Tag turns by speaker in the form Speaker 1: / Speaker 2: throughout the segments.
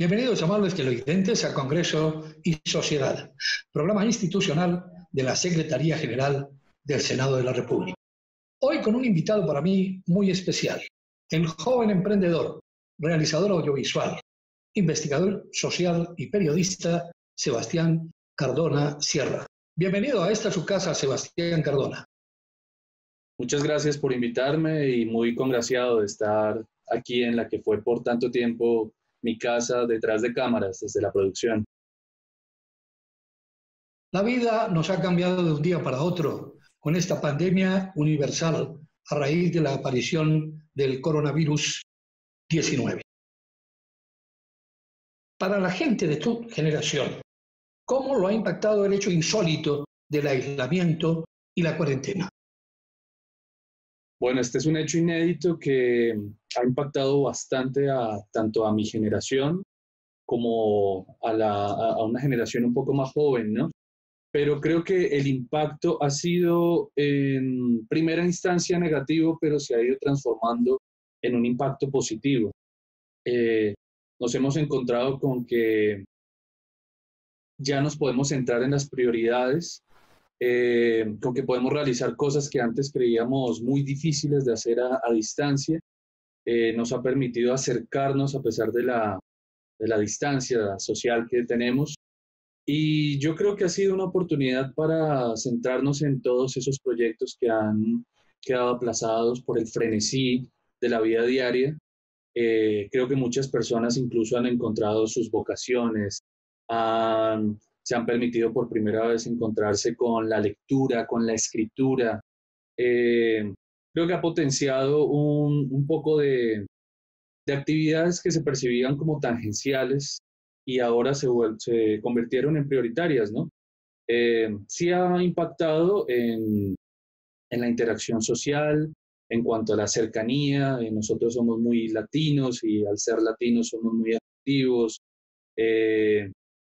Speaker 1: Bienvenidos, amables televidentes, a Congreso y Sociedad, programa institucional de la Secretaría General del Senado de la República. Hoy con un invitado para mí muy especial, el joven emprendedor, realizador audiovisual, investigador social y periodista Sebastián Cardona Sierra. Bienvenido a esta su casa, Sebastián Cardona.
Speaker 2: Muchas gracias por invitarme y muy congraciado de estar aquí en la que fue por tanto tiempo mi casa detrás de cámaras, desde la producción.
Speaker 1: La vida nos ha cambiado de un día para otro con esta pandemia universal a raíz de la aparición del coronavirus 19. Para la gente de tu generación, ¿cómo lo ha impactado el hecho insólito del aislamiento y la cuarentena?
Speaker 2: Bueno, este es un hecho inédito que ha impactado bastante tanto a mi generación como a una generación un poco más joven, ¿no? Pero creo que el impacto ha sido en primera instancia negativo, pero se ha ido transformando en un impacto positivo. Nos hemos encontrado con que ya nos podemos centrar en las prioridades, con que podemos realizar cosas que antes creíamos muy difíciles de hacer a distancia. Nos ha permitido acercarnos a pesar de la distancia social que tenemos. Y yo creo que ha sido una oportunidad para centrarnos en todos esos proyectos que han quedado aplazados por el frenesí de la vida diaria. Creo que muchas personas incluso han encontrado sus vocaciones, se han permitido por primera vez encontrarse con la lectura, con la escritura. Eh, Creo que ha potenciado un poco de actividades que se percibían como tangenciales y ahora se convirtieron en prioritarias, ¿no? Sí ha impactado en la interacción social, en cuanto a la cercanía. Nosotros somos muy latinos y al ser latinos somos muy activos.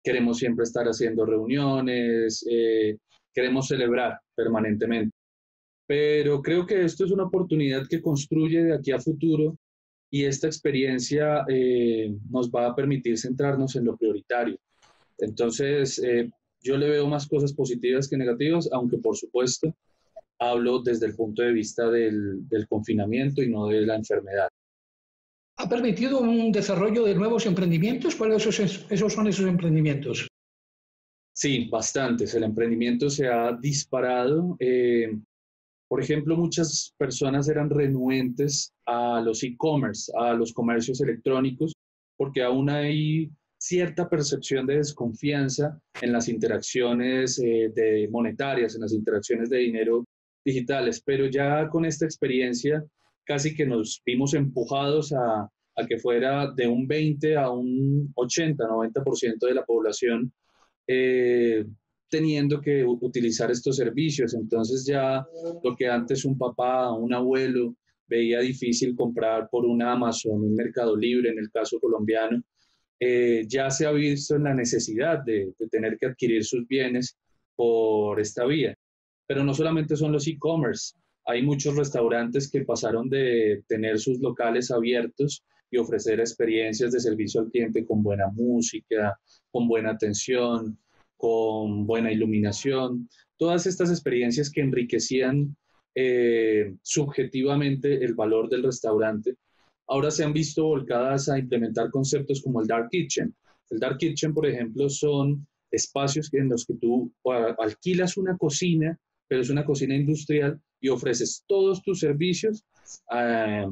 Speaker 2: Queremos siempre estar haciendo reuniones, queremos celebrar permanentemente. Pero creo que esto es una oportunidad que construye de aquí a futuro y esta experiencia nos va a permitir centrarnos en lo prioritario. Entonces, yo le veo más cosas positivas que negativas, aunque por supuesto hablo desde el punto de vista del confinamiento y no de la enfermedad.
Speaker 1: ¿Ha permitido un desarrollo de nuevos emprendimientos? ¿Cuáles son esos emprendimientos?
Speaker 2: Sí, bastantes. El emprendimiento se ha disparado. Por ejemplo, muchas personas eran renuentes a los e-commerce, a los comercios electrónicos, porque aún hay cierta percepción de desconfianza en las interacciones monetarias, en las interacciones de dinero digitales. Pero ya con esta experiencia casi que nos vimos empujados a que fuera de un 20 a un 80, 90% de la población eh, teniendo que utilizar estos servicios. Entonces ya lo que antes un papá, un abuelo veía difícil comprar por un Amazon, un Mercado Libre en el caso colombiano, ya se ha visto en la necesidad de tener que adquirir sus bienes por esta vía. Pero no solamente son los e-commerce, hay muchos restaurantes que pasaron de tener sus locales abiertos y ofrecer experiencias de servicio al cliente con buena música, con buena atención, con buena iluminación, todas estas experiencias que enriquecían subjetivamente el valor del restaurante, ahora se han visto volcadas a implementar conceptos como el Dark Kitchen. El Dark Kitchen, por ejemplo, son espacios en los que tú alquilas una cocina, pero es una cocina industrial y ofreces todos tus servicios a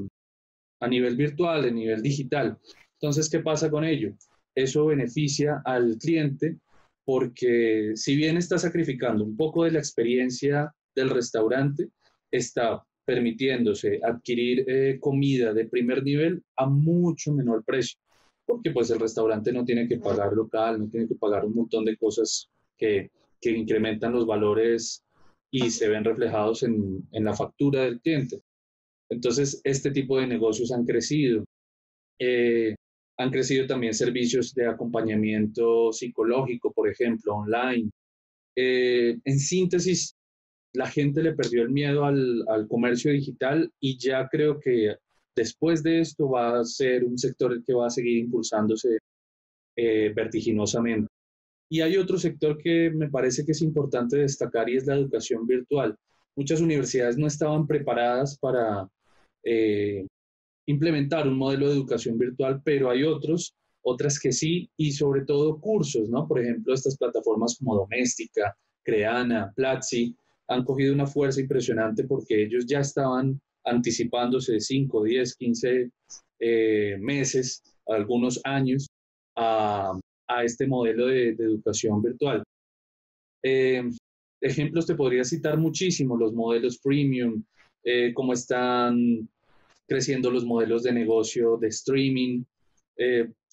Speaker 2: nivel virtual, a nivel digital. Entonces, ¿qué pasa con ello? Eso beneficia al cliente porque si bien está sacrificando un poco de la experiencia del restaurante, está permitiéndose adquirir comida de primer nivel a mucho menor precio, porque pues el restaurante no tiene que pagar local, no tiene que pagar un montón de cosas que incrementan los valores y se ven reflejados en la factura del cliente. Entonces, este tipo de negocios han crecido. Eh, Han crecido también servicios de acompañamiento psicológico, por ejemplo, online. En síntesis, la gente le perdió el miedo al comercio digital y ya creo que después de esto va a ser un sector que va a seguir impulsándose vertiginosamente. Y hay otro sector que me parece que es importante destacar y es la educación virtual. Muchas universidades no estaban preparadas para eh, implementar un modelo de educación virtual, pero hay otras que sí, y sobre todo cursos, ¿no? Por ejemplo, estas plataformas como Doméstica, Creana, Platzi, han cogido una fuerza impresionante porque ellos ya estaban anticipándose 5, 10, 15 meses, algunos años, a este modelo de educación virtual. Eh, Ejemplos te podría citar muchísimo, los modelos premium, cómo están creciendo los modelos de negocio de streaming.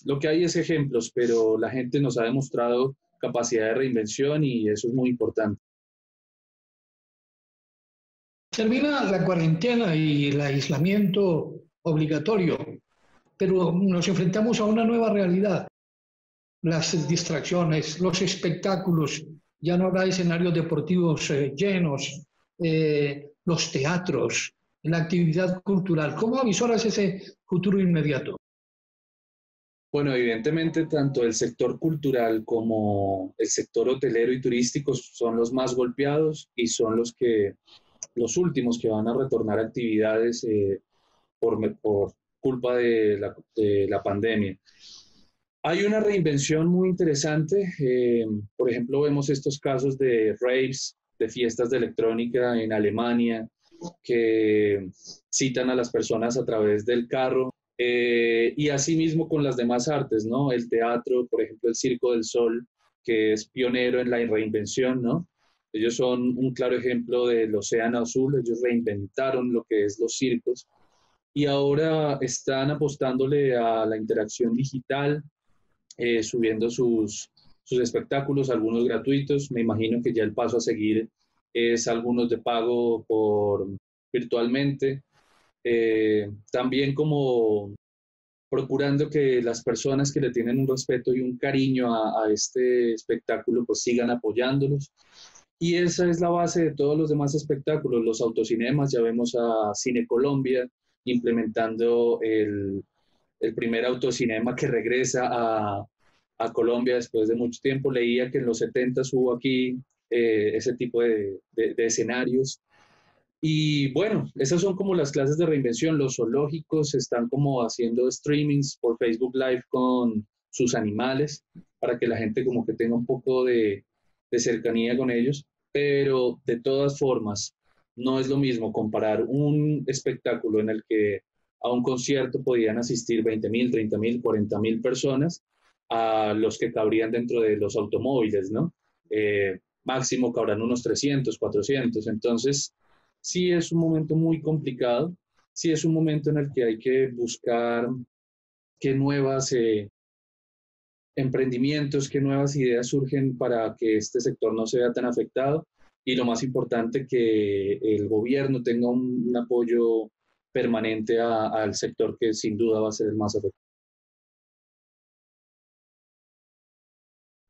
Speaker 2: Lo que hay es ejemplos, pero la gente nos ha demostrado capacidad de reinvención y eso es muy importante.
Speaker 1: Termina la cuarentena y el aislamiento obligatorio, pero nos enfrentamos a una nueva realidad. Las distracciones, los espectáculos, ya no habrá escenarios deportivos llenos, los teatros, la actividad cultural. ¿Cómo avisoras ese futuro inmediato?
Speaker 2: Bueno, evidentemente tanto el sector cultural como el sector hotelero y turístico son los más golpeados y son los últimos que van a retornar a actividades por culpa de la pandemia. Hay una reinvención muy interesante. Por ejemplo, vemos estos casos de raves, de fiestas de electrónica en Alemania, que citan a las personas a través del carro. Y asimismo con las demás artes, ¿no? El teatro, por ejemplo, el Circo del Sol, que es pionero en la reinvención, ¿no? Ellos son un claro ejemplo del Océano Azul, ellos reinventaron lo que es los circos y ahora están apostándole a la interacción digital, subiendo sus espectáculos, algunos gratuitos. Me imagino que ya el paso a seguir es algunos de pago por virtualmente. También como procurando que las personas que le tienen un respeto y un cariño a este espectáculo pues sigan apoyándolos. Y esa es la base de todos los demás espectáculos, los autocinemas, ya vemos a Cine Colombia implementando el primer autocinema que regresa a Colombia después de mucho tiempo. Leía que en los 70 hubo aquí ese tipo de escenarios. Y bueno, esas son como las clases de reinvención. Los zoológicos están como haciendo streamings por Facebook Live con sus animales para que la gente como que tenga un poco de cercanía con ellos. Pero de todas formas, no es lo mismo comparar un espectáculo en el que a un concierto podían asistir 20.000, 30.000, 40.000 personas a los que cabrían dentro de los automóviles, ¿no? Máximo cabrán unos 300, 400. Entonces, sí es un momento muy complicado, sí es un momento en el que hay que buscar qué nuevas emprendimientos, qué nuevas ideas surgen para que este sector no se vea tan afectado y lo más importante, que el gobierno tenga un apoyo permanente al sector que sin duda va a ser el más afectado.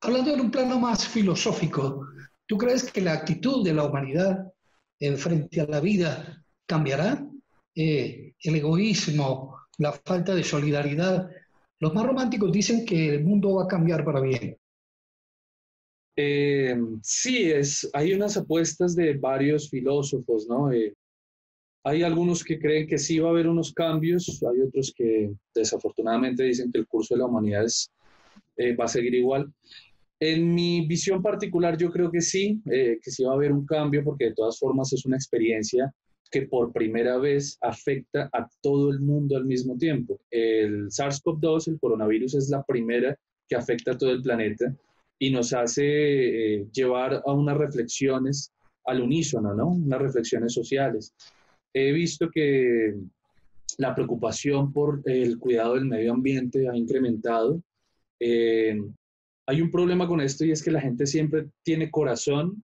Speaker 1: Hablando en un plano más filosófico, ¿tú crees que la actitud de la humanidad en frente a la vida cambiará? El egoísmo, la falta de solidaridad. Los más románticos dicen que el mundo va a cambiar para bien.
Speaker 2: Sí, hay unas apuestas de varios filósofos, ¿no? Hay algunos que creen que sí va a haber unos cambios, hay otros que desafortunadamente dicen que el curso de la humanidad va a seguir igual. En mi visión particular, yo creo que sí va a haber un cambio, porque de todas formas es una experiencia que por primera vez afecta a todo el mundo al mismo tiempo. El SARS-CoV-2, el coronavirus, es la primera que afecta a todo el planeta y nos hace llevar a unas reflexiones al unísono, ¿no? Unas reflexiones sociales. He visto que la preocupación por el cuidado del medio ambiente ha incrementado. Eh, Hay un problema con esto y es que la gente siempre tiene corazón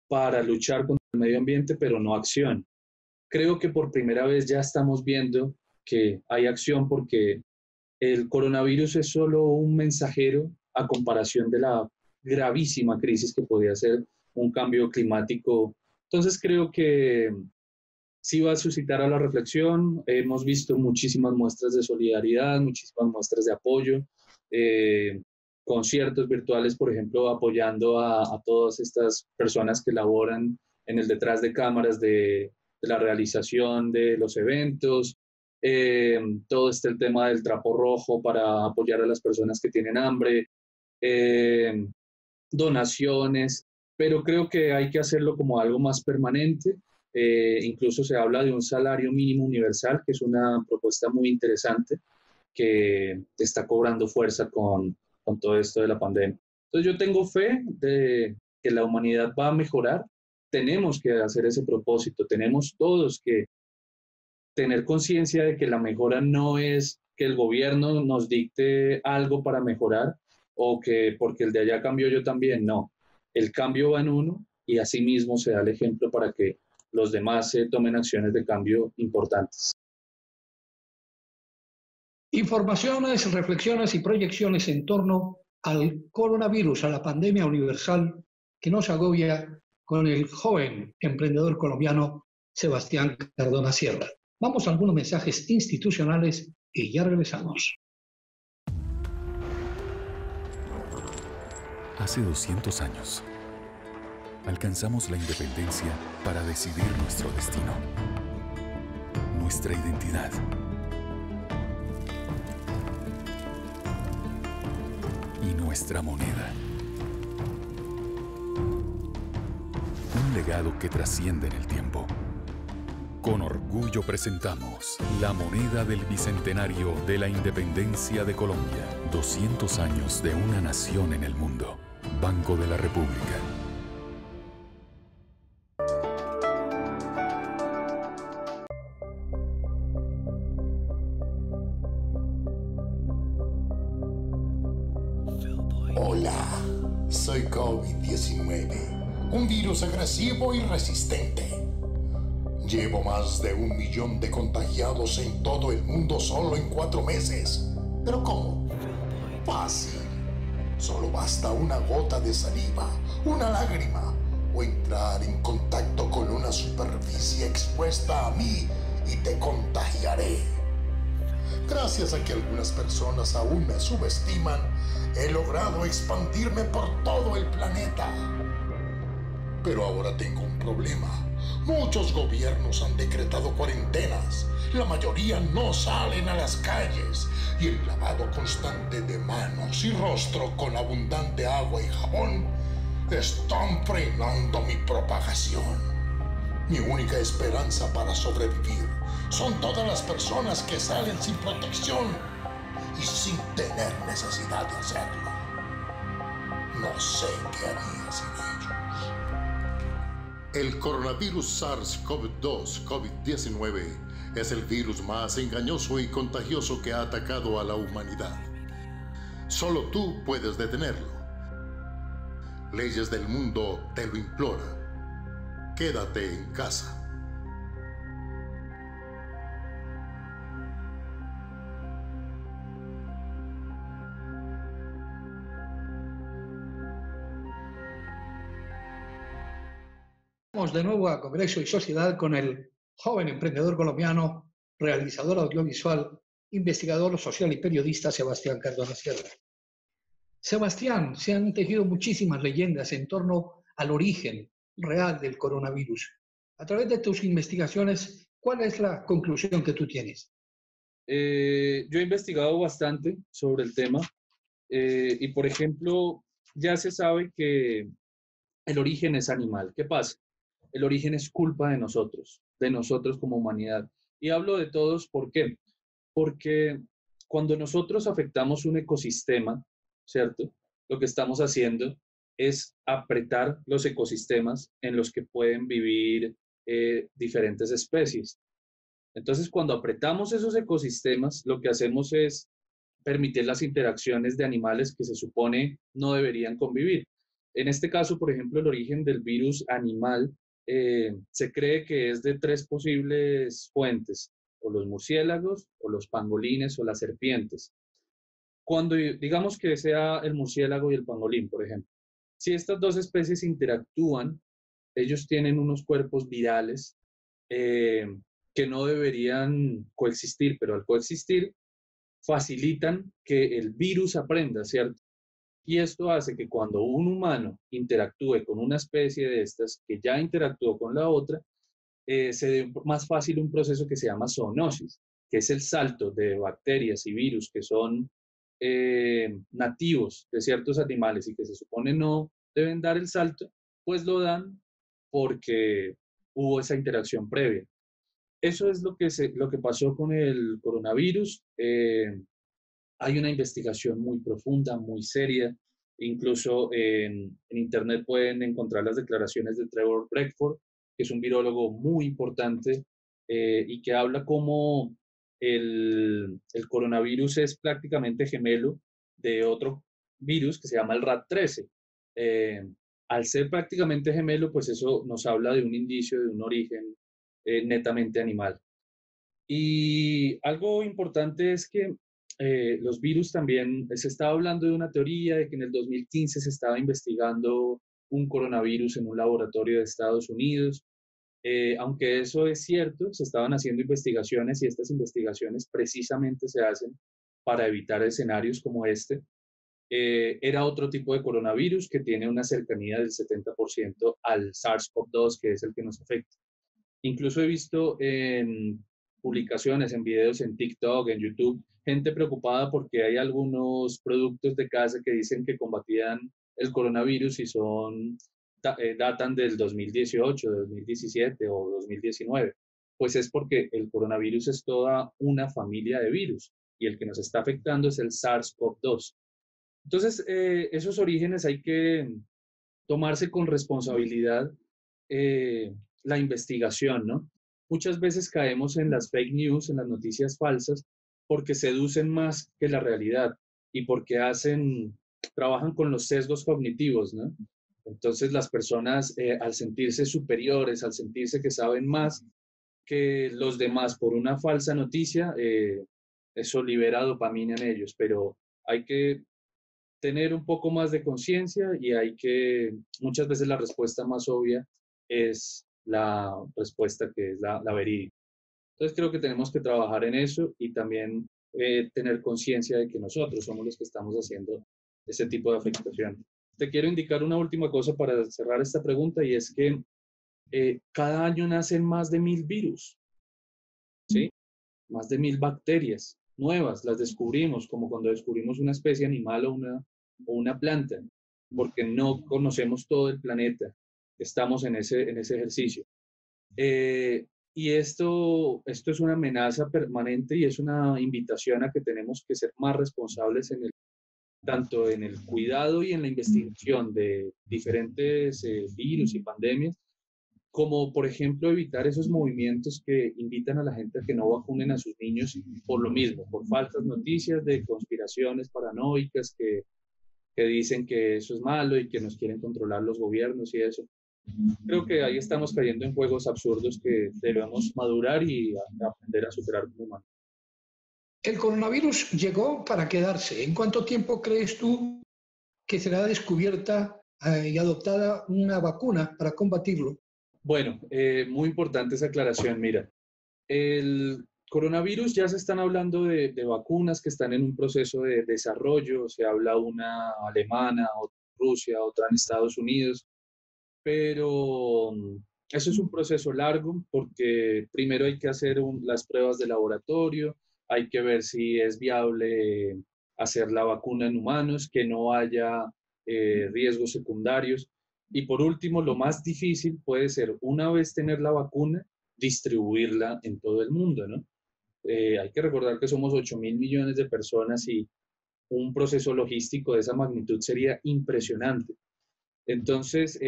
Speaker 2: para luchar contra el medio ambiente, pero no acción. Creo que por primera vez ya estamos viendo que hay acción, porque el coronavirus es solo un mensajero a comparación de la gravísima crisis que podría ser un cambio climático. Entonces creo que sí va a suscitar a la reflexión. Hemos visto muchísimas muestras de solidaridad, muchísimas muestras de apoyo. conciertos virtuales, por ejemplo, apoyando a todas estas personas que laboran en el detrás de cámaras de la realización de los eventos. Todo el tema del trapo rojo para apoyar a las personas que tienen hambre, eh, donaciones, pero creo que hay que hacerlo como algo más permanente. Incluso se habla de un salario mínimo universal, que es una propuesta muy interesante que está cobrando fuerza con todo esto de la pandemia. Entonces yo tengo fe de que la humanidad va a mejorar. Tenemos que hacer ese propósito, tenemos todos que tener conciencia de que la mejora no es que el gobierno nos dicte algo para mejorar o que porque el de allá cambió yo también, no. El cambio va en uno y así mismo se da el ejemplo para que los demás tomen acciones de cambio importantes.
Speaker 1: Informaciones, reflexiones y proyecciones en torno al coronavirus, a la pandemia universal que nos agobia con el joven emprendedor colombiano Sebastián Cardona Sierra. Vamos a algunos mensajes institucionales y ya regresamos.
Speaker 3: Hace 200 años, alcanzamos la independencia para decidir nuestro destino, nuestra identidad. Y nuestra moneda. Un legado que trasciende en el tiempo. Con orgullo presentamos la moneda del Bicentenario de la Independencia de Colombia. 200 años de una nación en el mundo. Banco de la República.
Speaker 4: Hola, soy COVID-19, un virus agresivo y resistente. Llevo más de 1 millón de contagiados en todo el mundo solo en 4 meses. ¿Pero cómo? Fácil. Solo basta una gota de saliva, una lágrima o entrar en contacto con una superficie expuesta a mí y te contagiaré. Gracias a que algunas personas aún me subestiman, he logrado expandirme por todo el planeta. Pero ahora tengo un problema. Muchos gobiernos han decretado cuarentenas. La mayoría no salen a las calles. Y el lavado constante de manos y rostro con abundante agua y jabón están frenando mi propagación. Mi única esperanza para sobrevivir son todas las personas que salen sin protección y sin tener necesidad de hacerlo. No sé qué haría sin ellos. El coronavirus SARS-CoV-2, COVID-19, es el virus más engañoso y contagioso que ha atacado a la humanidad. Solo tú puedes detenerlo. Leyes del mundo te lo imploran. Quédate en casa.
Speaker 1: Vamos de nuevo a Congreso y Sociedad con el joven emprendedor colombiano, realizador audiovisual, investigador social y periodista Sebastián Cardona Sierra. Sebastián, se han tejido muchísimas leyendas en torno al origen real del coronavirus. A través de tus investigaciones, ¿cuál es la conclusión que tú tienes?
Speaker 2: Yo he investigado bastante sobre el tema y, por ejemplo, ya se sabe que el origen es animal. ¿Qué pasa? El origen es culpa de nosotros como humanidad. Y hablo de todos, ¿por qué? Porque cuando nosotros afectamos un ecosistema, ¿cierto? Lo que estamos haciendo es apretar los ecosistemas en los que pueden vivir diferentes especies. Entonces, cuando apretamos esos ecosistemas, lo que hacemos es permitir las interacciones de animales que se supone no deberían convivir. En este caso, por ejemplo, el origen del virus animal se cree que es de 3 posibles fuentes, o los murciélagos, o los pangolines, o las serpientes. Cuando digamos que sea el murciélago y el pangolín, por ejemplo, si estas 2 especies interactúan, ellos tienen unos cuerpos virales que no deberían coexistir, pero al coexistir facilitan que el virus aprenda, ¿cierto? Y esto hace que cuando un humano interactúe con una especie de estas que ya interactuó con la otra, se dé más fácil un proceso que se llama zoonosis, que es el salto de bacterias y virus que son nativos de ciertos animales y que se supone no deben dar el salto, pues lo dan porque hubo esa interacción previa. Eso es lo que pasó con el coronavirus. Hay una investigación muy profunda, muy seria. Incluso en Internet pueden encontrar las declaraciones de Trevor Beckford, que es un virólogo muy importante y que habla cómo el coronavirus es prácticamente gemelo de otro virus que se llama el RAT13. Al ser prácticamente gemelo, pues eso nos habla de un indicio de un origen netamente animal. Y algo importante es que los virus también, se estaba hablando de una teoría de que en el 2015 se estaba investigando un coronavirus en un laboratorio de Estados Unidos. Aunque eso es cierto, se estaban haciendo investigaciones y estas investigaciones precisamente se hacen para evitar escenarios como este. Era otro tipo de coronavirus que tiene una cercanía del 70% al SARS-CoV-2, que es el que nos afecta. Incluso he visto en publicaciones, en videos en TikTok, en YouTube, gente preocupada porque hay algunos productos de casa que dicen que combatían el coronavirus y datan del 2018, 2017 o 2019. Pues es porque el coronavirus es toda una familia de virus y el que nos está afectando es el SARS-CoV-2. Entonces, esos orígenes hay que tomarse con responsabilidad la investigación, ¿no? Muchas veces caemos en las fake news, en las noticias falsas, porque seducen más que la realidad y porque trabajan con los sesgos cognitivos, ¿no? Entonces las personas al sentirse superiores, al sentirse que saben más que los demás por una falsa noticia, eso libera dopamina en ellos, pero hay que tener un poco más de conciencia y muchas veces la respuesta más obvia es la respuesta que es la verídica. Entonces creo que tenemos que trabajar en eso y también tener conciencia de que nosotros somos los que estamos haciendo ese tipo de afectación. Te quiero indicar una última cosa para cerrar esta pregunta y es que cada año nacen más de 1000 virus, ¿sí? Más de 1000 bacterias nuevas, las descubrimos como cuando descubrimos una especie animal o una planta, porque no conocemos todo el planeta, estamos en ese ejercicio. Y esto es una amenaza permanente y es una invitación a que tenemos que ser más responsables tanto en el cuidado y en la investigación de diferentes virus y pandemias, como por ejemplo evitar esos movimientos que invitan a la gente a que no vacunen a sus niños por lo mismo, por falsas noticias de conspiraciones paranoicas que dicen que eso es malo y que nos quieren controlar los gobiernos y eso. Creo que ahí estamos cayendo en juegos absurdos que debemos madurar y aprender a superar como humanos.
Speaker 1: El coronavirus llegó para quedarse. ¿En cuánto tiempo crees tú que será descubierta y adoptada una vacuna para combatirlo?
Speaker 2: Bueno, muy importante esa aclaración. Mira, el coronavirus ya se están hablando de vacunas que están en un proceso de desarrollo. Se habla una alemana, otra en Rusia, otra en Estados Unidos. Pero eso es un proceso largo porque primero hay que hacer las pruebas de laboratorio, hay que ver si es viable hacer la vacuna en humanos, que no haya riesgos secundarios. Y por último, lo más difícil puede ser, una vez tener la vacuna, distribuirla en todo el mundo, ¿no? Hay que recordar que somos 8.000 millones de personas y un proceso logístico de esa magnitud sería impresionante. Entonces,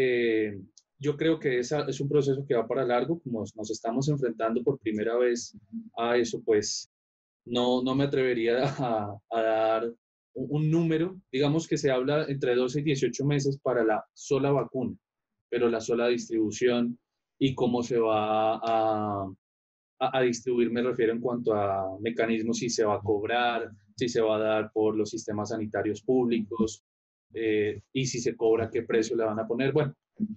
Speaker 2: yo creo que es un proceso que va para largo, como nos estamos enfrentando por primera vez a eso, pues no me atrevería a dar un número. Digamos que se habla entre 12 y 18 meses para la sola vacuna, pero la sola distribución y cómo se va a distribuir, me refiero en cuanto a mecanismos, si se va a cobrar, si se va a dar por los sistemas sanitarios públicos, y si se cobra, qué precio le van a poner. Bueno,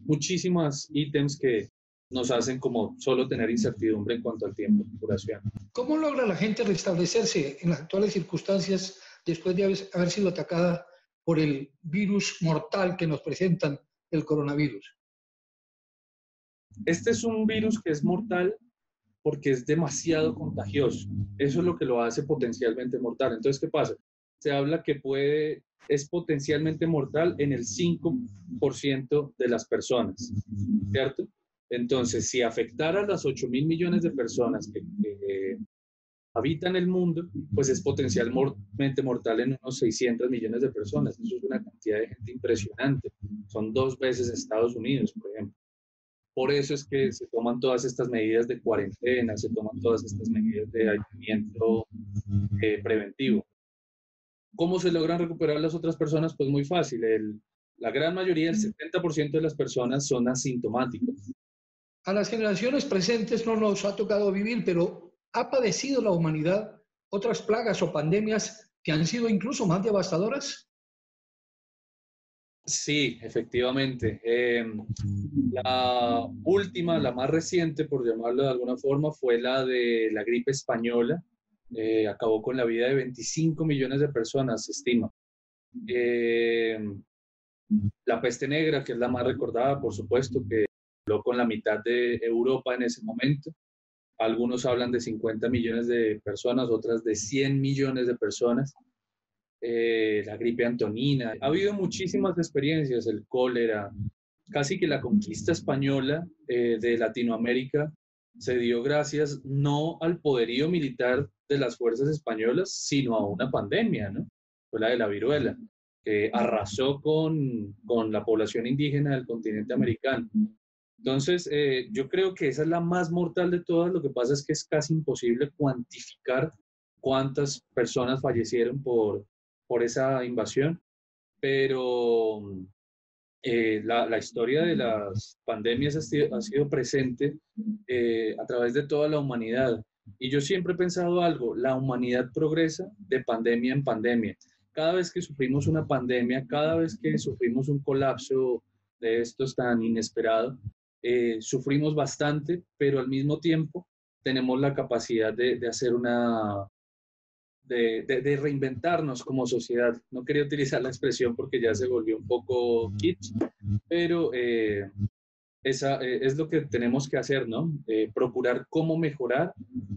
Speaker 2: muchísimos ítems que nos hacen como solo tener incertidumbre en cuanto al tiempo de curación.
Speaker 1: ¿Cómo logra la gente restablecerse en las actuales circunstancias después de haber sido atacada por el virus mortal que nos presentan el coronavirus?
Speaker 2: Este es un virus que es mortal porque es demasiado contagioso. Eso es lo que lo hace potencialmente mortal. Entonces, ¿qué pasa? Se habla que es potencialmente mortal en el 5% de las personas, ¿cierto? Entonces, si afectara a las 8.000 millones de personas que habitan el mundo, pues es potencialmente mortal en unos 600 millones de personas. Eso es una cantidad de gente impresionante. Son 2 veces Estados Unidos, por ejemplo. Por eso es que se toman todas estas medidas de cuarentena, se toman todas estas medidas de aislamiento preventivo. ¿Cómo se logran recuperar las otras personas? Pues muy fácil. La gran mayoría, el 70% de las personas son asintomáticas.
Speaker 1: A las generaciones presentes no nos ha tocado vivir, pero ¿ha padecido la humanidad otras plagas o pandemias que han sido incluso más devastadoras?
Speaker 2: Sí, efectivamente. La última, la más reciente, por llamarlo de alguna forma, fue la de la gripe española. Acabó con la vida de 25 millones de personas, se estima. La peste negra, que es la más recordada, por supuesto, que habló con la mitad de Europa en ese momento. Algunos hablan de 50 millones de personas, otras de 100 millones de personas. La gripe antonina. Ha habido muchísimas experiencias, el cólera. Casi que la conquista española de Latinoamérica se dio gracias no al poderío militar de las fuerzas españolas, sino a una pandemia, ¿no? Fue la de la viruela, que arrasó con la población indígena del continente americano. Entonces, yo creo que esa es la más mortal de todas. Lo que pasa es que es casi imposible cuantificar cuántas personas fallecieron por esa invasión, pero la historia de las pandemias ha sido presente a través de toda la humanidad. Y yo siempre he pensado algo, la humanidad progresa de pandemia en pandemia. Cada vez que sufrimos una pandemia, cada vez que sufrimos un colapso de estos tan inesperado, sufrimos bastante, pero al mismo tiempo tenemos la capacidad de hacer de reinventarnos como sociedad. No quería utilizar la expresión porque ya se volvió un poco kitsch, pero es lo que tenemos que hacer, ¿no? Procurar cómo mejorar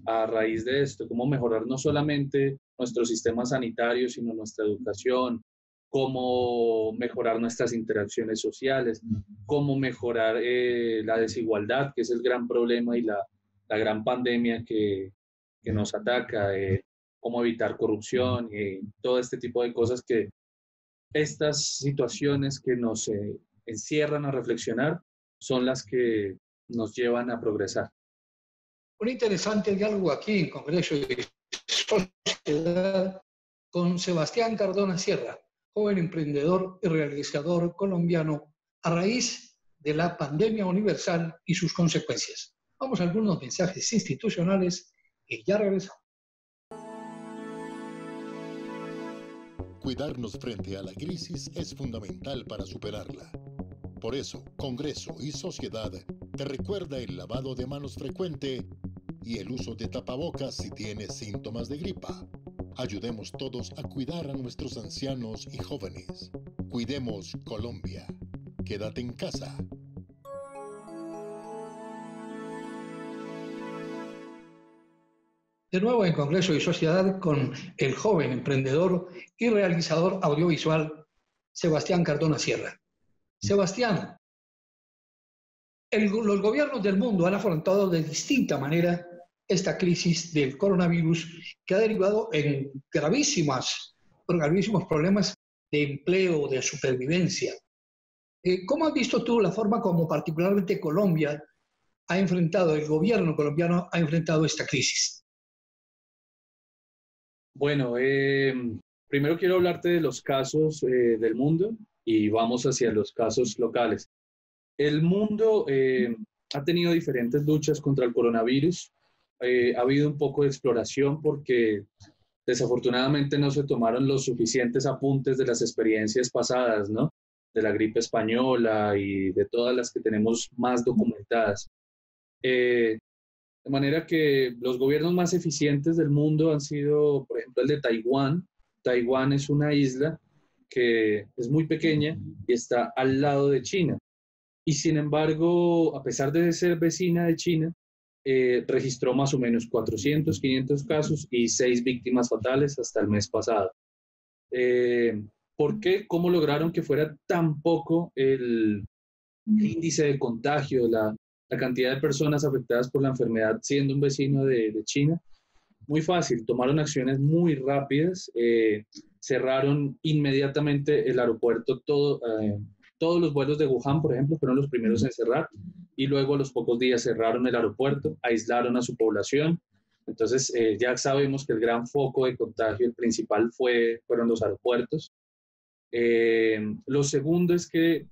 Speaker 2: a raíz de esto, cómo mejorar no solamente nuestro sistema sanitario, sino nuestra educación, cómo mejorar nuestras interacciones sociales, cómo mejorar la desigualdad, que es el gran problema y la gran pandemia que nos ataca, cómo evitar corrupción y todo este tipo de cosas que estas situaciones que nos encierran a reflexionar son las que nos llevan a progresar.
Speaker 1: Un interesante diálogo aquí en Congreso y Sociedad con Sebastián Cardona Sierra, joven emprendedor y realizador colombiano a raíz de la pandemia universal y sus consecuencias. Vamos a algunos mensajes institucionales y ya regresamos.
Speaker 4: Cuidarnos frente a la crisis es fundamental para superarla. Por eso, Congreso y Sociedad te recuerda el lavado de manos frecuente y el uso de tapabocas si tienes síntomas de gripa. Ayudemos todos a cuidar a nuestros ancianos y jóvenes. Cuidemos Colombia. Quédate en casa.
Speaker 1: De nuevo en Congreso y Sociedad con el joven emprendedor y realizador audiovisual Sebastián Cardona Sierra. Sebastián, los gobiernos del mundo han afrontado de distinta manera esta crisis del coronavirus que ha derivado en gravísimos problemas de empleo, de supervivencia. ¿Cómo has visto tú la forma como particularmente Colombia ha enfrentado, el gobierno colombiano ha enfrentado esta crisis?
Speaker 2: Bueno, primero quiero hablarte de los casos del mundo y vamos hacia los casos locales. El mundo ha tenido diferentes luchas contra el coronavirus. Ha habido un poco de exploración porque desafortunadamente no se tomaron los suficientes apuntes de las experiencias pasadas, ¿no? De la gripe española y de todas las que tenemos más documentadas. De manera que los gobiernos más eficientes del mundo han sido, por ejemplo, el de Taiwán. Taiwán es una isla que es muy pequeña y está al lado de China. Y sin embargo, a pesar de ser vecina de China, registró más o menos 400, 500 casos y 6 víctimas fatales hasta el mes pasado. ¿Por qué? ¿Cómo lograron que fuera tan poco el índice de contagio, la cantidad de personas afectadas por la enfermedad siendo un vecino de China? Muy fácil, tomaron acciones muy rápidas, cerraron inmediatamente el aeropuerto, todos los vuelos de Wuhan, por ejemplo, fueron los primeros en cerrar, y luego a los pocos días cerraron el aeropuerto, aislaron a su población. Entonces ya sabemos que el gran foco de contagio, el principal, fueron los aeropuertos. Lo segundo es que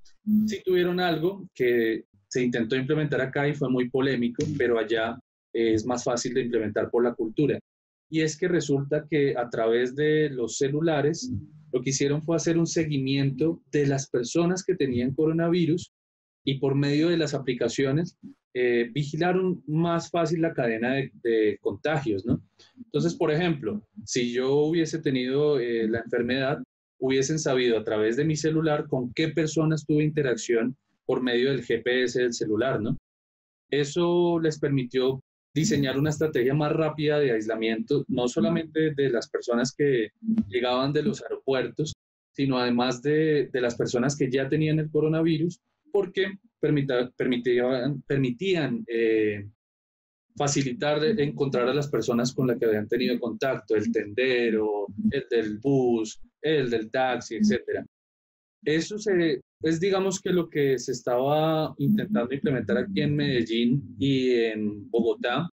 Speaker 2: sí tuvieron algo que se intentó implementar acá y fue muy polémico, pero allá es más fácil de implementar por la cultura. Y es que resulta que a través de los celulares lo que hicieron fue hacer un seguimiento de las personas que tenían coronavirus y por medio de las aplicaciones vigilaron más fácil la cadena de contagios, ¿no? Entonces, por ejemplo, si yo hubiese tenido la enfermedad, hubiesen sabido a través de mi celular con qué personas tuve interacción por medio del GPS del celular, ¿no? Eso les permitió diseñar una estrategia más rápida de aislamiento, no solamente de las personas que llegaban de los aeropuertos, sino además de las personas que ya tenían el coronavirus, porque permitían facilitar encontrar a las personas con las que habían tenido contacto, el tendero, el del bus, el del taxi, etc. Eso es, digamos, que lo que se estaba intentando implementar aquí en Medellín y en Bogotá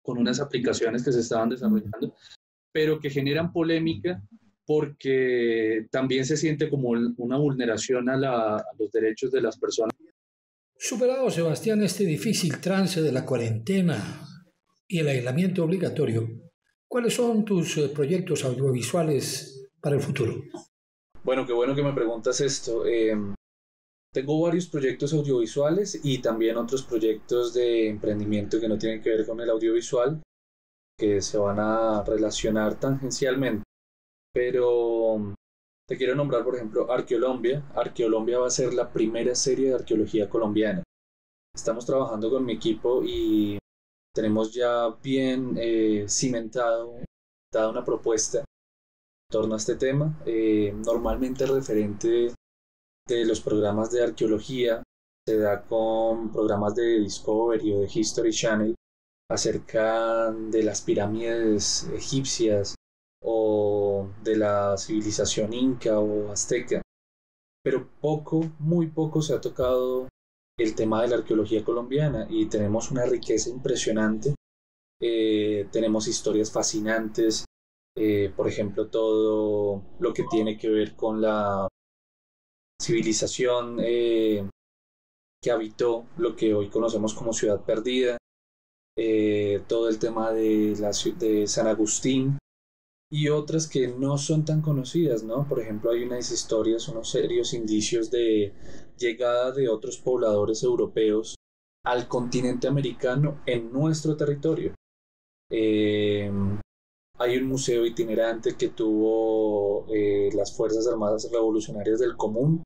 Speaker 2: con unas aplicaciones que se estaban desarrollando, pero que generan polémica porque también se siente como una vulneración a los derechos de las personas.
Speaker 1: Superado, Sebastián, este difícil trance de la cuarentena y el aislamiento obligatorio, ¿cuáles son tus proyectos audiovisuales para el futuro?
Speaker 2: Bueno, qué bueno que me preguntas esto. Tengo varios proyectos audiovisuales y también otros proyectos de emprendimiento que no tienen que ver con el audiovisual, que se van a relacionar tangencialmente. Pero te quiero nombrar, por ejemplo, Arqueolombia. Arqueolombia va a ser la primera serie de arqueología colombiana. Estamos trabajando con mi equipo y tenemos ya bien cimentado una propuesta en torno a este tema. Normalmente el referente de los programas de arqueología se da con programas de Discovery o de History Channel acerca de las pirámides egipcias o de la civilización inca o azteca, pero muy poco se ha tocado el tema de la arqueología colombiana y tenemos una riqueza impresionante. Tenemos historias fascinantes, por ejemplo, todo lo que tiene que ver con la civilización que habitó lo que hoy conocemos como Ciudad Perdida, todo el tema de San Agustín y otras que no son tan conocidas, ¿no? Por ejemplo, hay unas historias, unos serios indicios de llegada de otros pobladores europeos al continente americano en nuestro territorio. Hay un museo itinerante que tuvo las Fuerzas Armadas Revolucionarias del Común,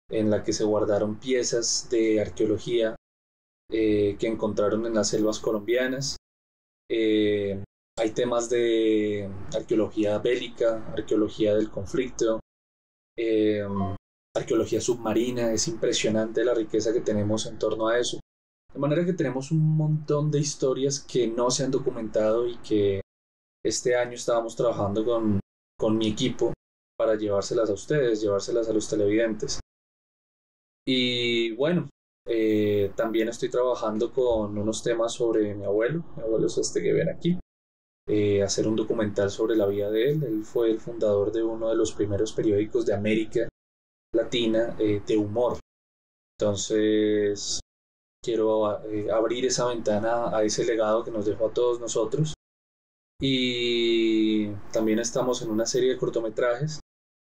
Speaker 2: en la que se guardaron piezas de arqueología que encontraron en las selvas colombianas. Hay temas de arqueología bélica, arqueología del conflicto, arqueología submarina. Es impresionante la riqueza que tenemos en torno a eso. De manera que tenemos un montón de historias que no se han documentado y que este año estábamos trabajando con mi equipo para llevárselas a ustedes, llevárselas a los televidentes. Y bueno, también estoy trabajando con unos temas sobre mi abuelo es este que ven aquí. Hacer un documental sobre la vida de él. Él fue el fundador de uno de los primeros periódicos de América Latina de humor. Entonces quiero abrir esa ventana a ese legado que nos dejó a todos nosotros. Y también estamos en una serie de cortometrajes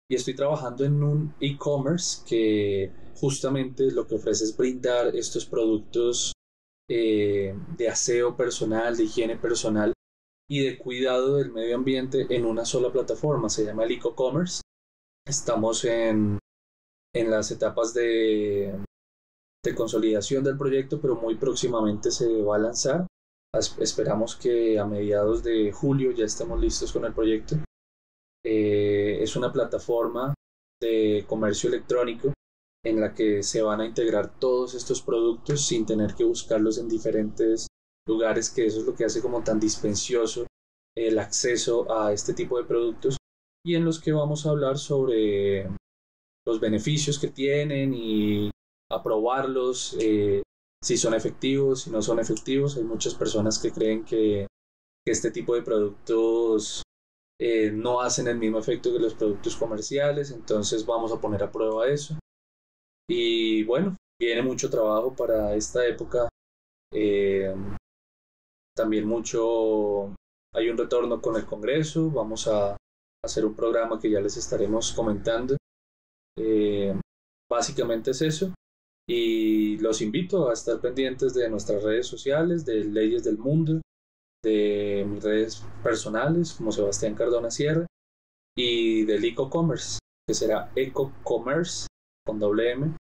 Speaker 2: y estoy trabajando en un e-commerce que justamente lo que ofrece es brindar estos productos de aseo personal, de higiene personal y de cuidado del medio ambiente en una sola plataforma. Se llama el e-commerce. Estamos en las etapas de consolidación del proyecto, pero muy próximamente se va a lanzar. Esperamos que a mediados de julio ya estemos listos con el proyecto. Es una plataforma de comercio electrónico en la que se van a integrar todos estos productos sin tener que buscarlos en diferentes lugares, que eso es lo que hace como tan dispendioso el acceso a este tipo de productos, y en los que vamos a hablar sobre los beneficios que tienen y aprobarlos, si son efectivos, si no son efectivos. Hay muchas personas que creen que este tipo de productos no hacen el mismo efecto que los productos comerciales, entonces vamos a poner a prueba eso. Y bueno, viene mucho trabajo para esta época. También hay un retorno con el Congreso, vamos a hacer un programa que ya les estaremos comentando. Básicamente es eso, y los invito a estar pendientes de nuestras redes sociales, de Leyes del Mundo, de mis redes personales como Sebastián Cardona Sierra, y del EcoCommerce, que será ecocommerce con doble M,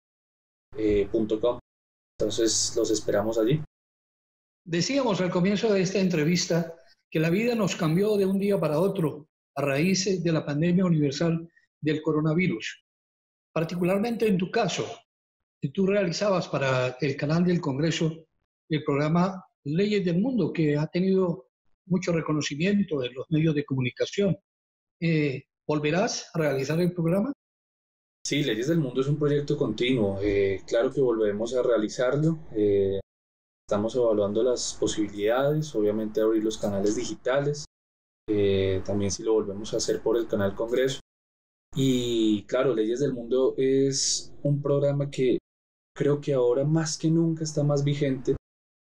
Speaker 2: .com. Entonces los esperamos allí.
Speaker 1: Decíamos al comienzo de esta entrevista que la vida nos cambió de un día para otro a raíz de la pandemia universal del coronavirus. Particularmente en tu caso, que tú realizabas para el canal del Congreso el programa Leyes del Mundo, que ha tenido mucho reconocimiento en los medios de comunicación. ¿Volverás a realizar el programa?
Speaker 2: Sí, Leyes del Mundo es un proyecto continuo. Claro que volveremos a realizarlo. Estamos evaluando las posibilidades, obviamente abrir los canales digitales, también si lo volvemos a hacer por el canal Congreso. Y claro, Leyes del Mundo es un programa que creo que ahora más que nunca está más vigente,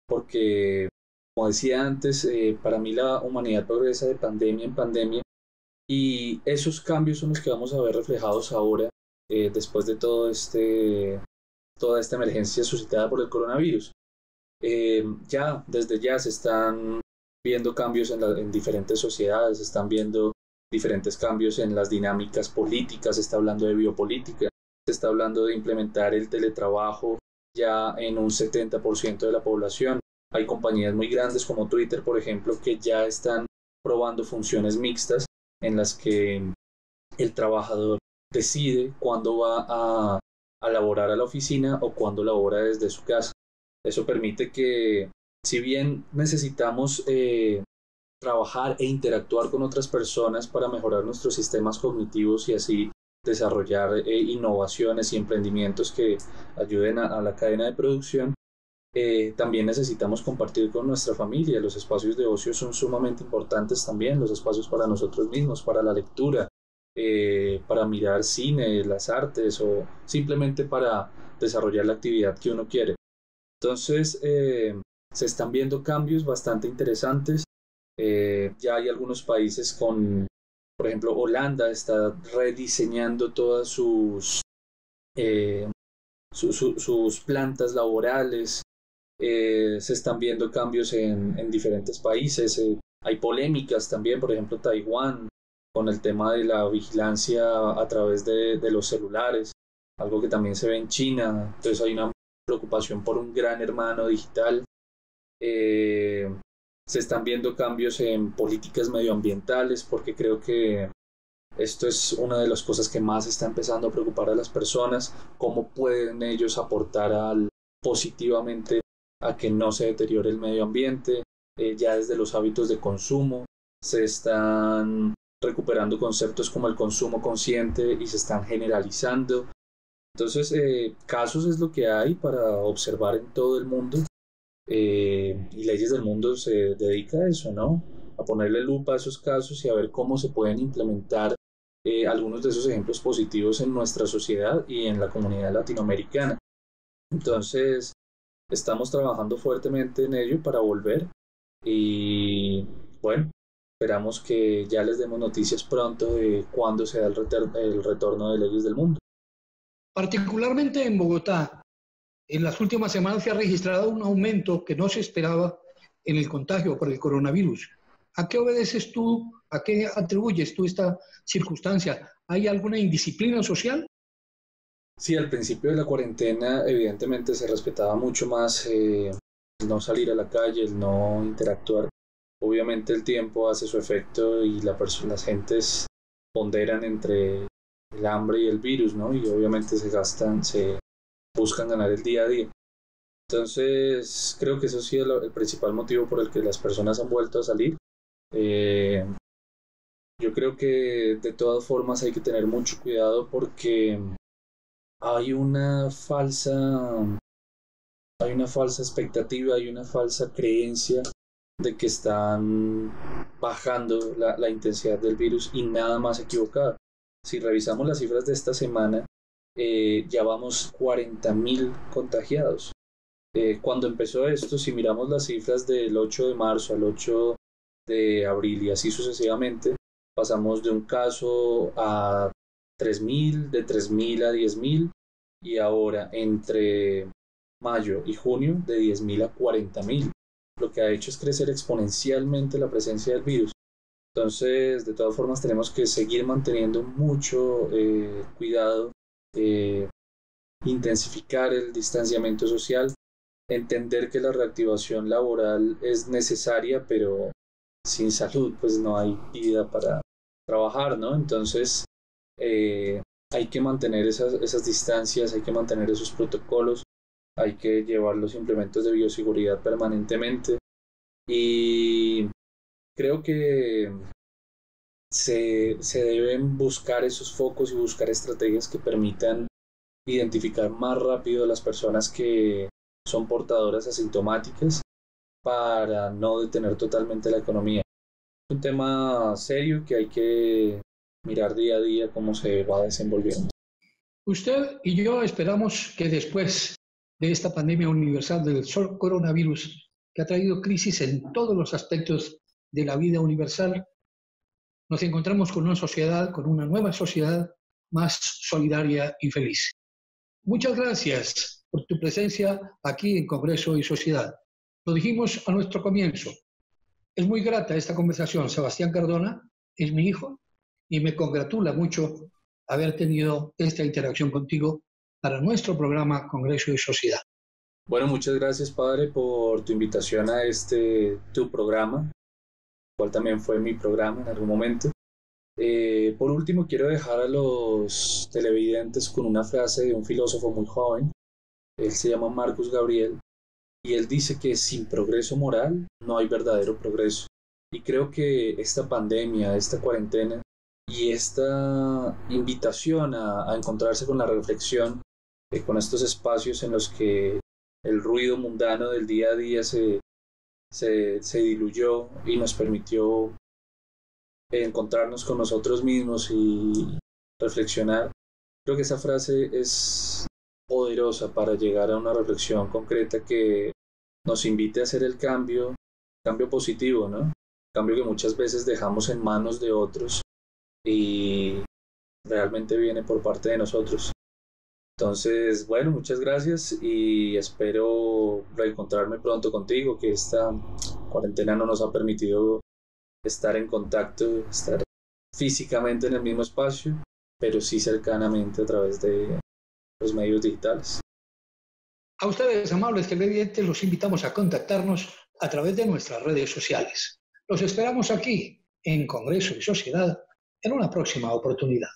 Speaker 2: porque, como decía antes, para mí la humanidad progresa de pandemia en pandemia, y esos cambios son los que vamos a ver reflejados ahora, después de toda esta emergencia suscitada por el coronavirus. Desde ya se están viendo cambios en diferentes sociedades, se están viendo diferentes cambios en las dinámicas políticas, se está hablando de biopolítica, se está hablando de implementar el teletrabajo ya en un 70% de la población. Hay compañías muy grandes como Twitter, por ejemplo, que ya están probando funciones mixtas en las que el trabajador decide cuándo va a laborar a la oficina o cuándo labora desde su casa. Eso permite que, si bien necesitamos trabajar e interactuar con otras personas para mejorar nuestros sistemas cognitivos y así desarrollar innovaciones y emprendimientos que ayuden a la cadena de producción, también necesitamos compartir con nuestra familia. Los espacios de ocio son sumamente importantes también, los espacios para nosotros mismos, para la lectura, para mirar cine, las artes o simplemente para desarrollar la actividad que uno quiere. Entonces, se están viendo cambios bastante interesantes. Ya hay algunos países por ejemplo, Holanda está rediseñando todas sus plantas laborales. Se están viendo cambios en diferentes países. Hay polémicas también, por ejemplo, Taiwán, con el tema de la vigilancia a través de los celulares, algo que también se ve en China. Entonces hay una preocupación por un gran hermano digital. Se están viendo cambios en políticas medioambientales, porque creo que esto es una de las cosas que más está empezando a preocupar a las personas, cómo pueden ellos aportar positivamente a que no se deteriore el medio ambiente. Ya desde los hábitos de consumo se están recuperando conceptos como el consumo consciente y se están generalizando. Entonces, casos es lo que hay para observar en todo el mundo, y Leyes del Mundo se dedica a eso, ¿no? A ponerle lupa a esos casos y a ver cómo se pueden implementar algunos de esos ejemplos positivos en nuestra sociedad y en la comunidad latinoamericana. Entonces, estamos trabajando fuertemente en ello para volver, y bueno, esperamos que ya les demos noticias pronto de cuándo se da el retorno de Leyes del Mundo.
Speaker 1: Particularmente en Bogotá, en las últimas semanas se ha registrado un aumento que no se esperaba en el contagio por el coronavirus. ¿A qué obedeces tú ¿A qué atribuyes tú esta circunstancia? ¿Hay alguna indisciplina social?
Speaker 2: Sí, al principio de la cuarentena evidentemente se respetaba mucho más el no salir a la calle, el no interactuar. Obviamente el tiempo hace su efecto y las gentes ponderan entre el hambre y el virus, ¿no? Y obviamente se buscan ganar el día a día. Entonces, creo que eso ha sido el principal motivo por el que las personas han vuelto a salir. Yo creo que de todas formas hay que tener mucho cuidado porque hay una falsa expectativa, hay una falsa creencia de que están bajando la intensidad del virus y nada más equivocado. Si revisamos las cifras de esta semana, ya vamos 40.000 contagiados. Cuando empezó esto, si miramos las cifras del 8 de marzo al 8 de abril y así sucesivamente, pasamos de un caso a 3.000, de 3.000 a 10.000 y ahora entre mayo y junio de 10.000 a 40.000. Lo que ha hecho es crecer exponencialmente la presencia del virus. Entonces, de todas formas, tenemos que seguir manteniendo mucho cuidado, intensificar el distanciamiento social, entender que la reactivación laboral es necesaria, pero sin salud pues no hay vida para trabajar, ¿no? Entonces hay que mantener esas distancias, hay que mantener esos protocolos, hay que llevar los implementos de bioseguridad permanentemente y creo que se deben buscar esos focos y buscar estrategias que permitan identificar más rápido a las personas que son portadoras asintomáticas para no detener totalmente la economía. Es un tema serio que hay que mirar día a día cómo se va desenvolviendo.
Speaker 1: Usted y yo esperamos que después de esta pandemia universal del coronavirus, que ha traído crisis en todos los aspectos de la vida universal, nos encontramos con una sociedad, con una nueva sociedad más solidaria y feliz. Muchas gracias por tu presencia aquí en Congreso y Sociedad. Lo dijimos a nuestro comienzo. Es muy grata esta conversación. Sebastián Cardona es mi hijo y me congratula mucho haber tenido esta interacción contigo para nuestro programa Congreso y Sociedad.
Speaker 2: Bueno, muchas gracias, padre, por tu invitación a tu programa, cual también fue mi programa en algún momento. Por último, quiero dejar a los televidentes con una frase de un filósofo muy joven. Él se llama Marcus Gabriel y él dice que sin progreso moral no hay verdadero progreso. Y creo que esta pandemia, esta cuarentena y esta invitación a encontrarse con la reflexión, con estos espacios en los que el ruido mundano del día a día se diluyó y nos permitió encontrarnos con nosotros mismos y reflexionar. Creo que esa frase es poderosa para llegar a una reflexión concreta que nos invite a hacer el cambio positivo, ¿no? Cambio que muchas veces dejamos en manos de otros y realmente viene por parte de nosotros. Entonces, bueno, muchas gracias y espero reencontrarme pronto contigo, que esta cuarentena no nos ha permitido estar en contacto, estar físicamente en el mismo espacio, pero sí cercanamente a través de los medios digitales.
Speaker 1: A ustedes, amables televidentes, los invitamos a contactarnos a través de nuestras redes sociales. Los esperamos aquí, en Congreso y Sociedad, en una próxima oportunidad.